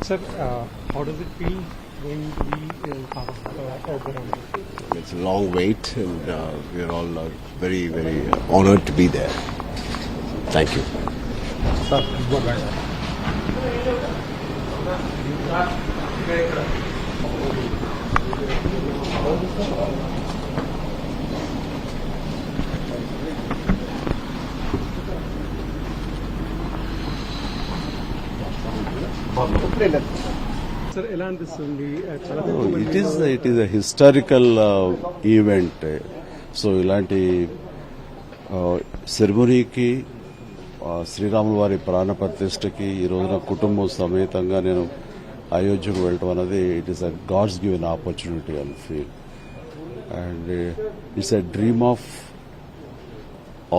Sir, how does it feel going to be part of Oberon? It's a long wait, and we are all very, very honored to be there. Thank you. Sir, bye-bye. Sir ఎలా అనిపిస్తుంది చాలా తక్కువ మంది It is a historical event. So ఇలాంటి సెరమనీకి శ్రీరాముల వారి ప్రాణ ప్రతిష్టకి ఈ రోజున కుటుంబం సమేతంగా నేను అయోధ్యకు వెళ్ళటం అనేది it is a God's given opportunity I feel and it's a dream of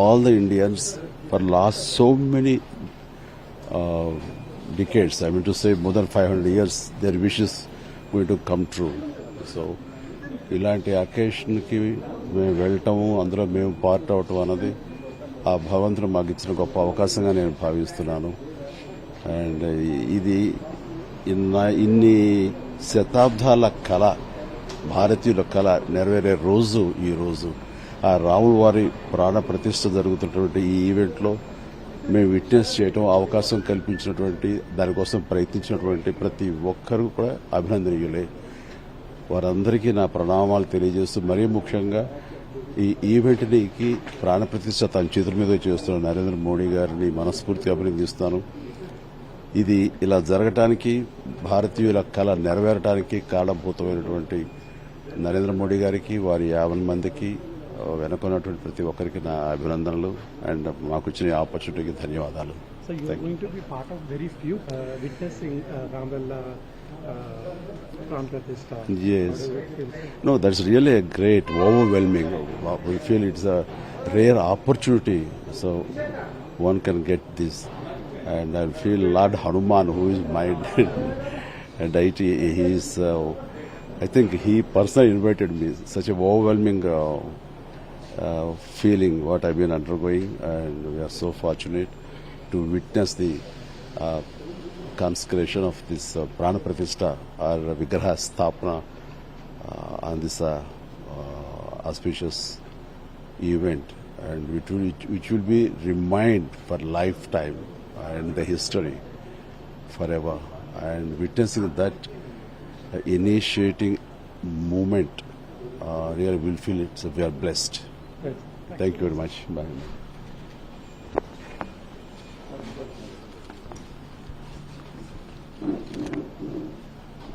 all the Indians for last so many decades. I mean to say more than 500 years, their wishes going to come true. So, ఇలాంటి అకేషన్కి మేము వెళ్ళటము అందులో మేము part అవటం అన్నది ఆ భగవంతుడు మాకు ఇచ్చిన గొప్ప అవకాశంగా నేను భావిస్తున్నాను. అండ్ ఇది ఇన్ని శతాబ్దాల కళ, భారతీయుల కళ నెరవేరే రోజు ఈ రోజు. ఆ రాముల వారి ప్రాణ ప్రతిష్ఠ జరుగుతున్నటువంటి ఈ ఈవెంట్లో మేము విట్నెస్ చేయడం అవకాశం కల్పించినటువంటి దానికోసం ప్రయత్నించినటువంటి ప్రతి ఒక్కరూ కూడా అభినందనీయులే. వారందరికీ నా ప్రణామాలు తెలియజేస్తూ మరీ ముఖ్యంగా ఈ ఈవెంట్కి ప్రాణ ప్రతిష్ఠ తన చేతుల మీద చేస్తున్న నరేంద్ర మోడీ గారిని మనస్ఫూర్తిగా అభినందిస్తాను. ఇది ఇలా జరగటానికి భారతీయుల కళ నెరవేరటానికి కారణభూతమైనటువంటి నరేంద్ర మోడీ గారికి వారి 50 మందికి వెనుకున్నటువంటి ప్రతి ఒక్కరికి నా అభినందనలు అండ్ మాకు వచ్చిన ఆపర్చునిటీకి ధన్యవాదాలు. So you are going to be part of very few witnessing Ramlalla Pran Pratishtha. Yes. No, that's really a great, overwhelming. We feel it's a rare opportunity, so one can get this. And I feel Lord Hanuman, who is my deity, he is, I think he personally invited me. Such a overwhelming feeling what I've been undergoing, and we are so fortunate to witness the consecration of this Prana Pratishtha or Vigraha Sthapana on this auspicious event, and which will be remind for lifetime and the history forever. And witnessing that initiating movement, really will feel we are blessed. Yes. Thank you very much. Bye.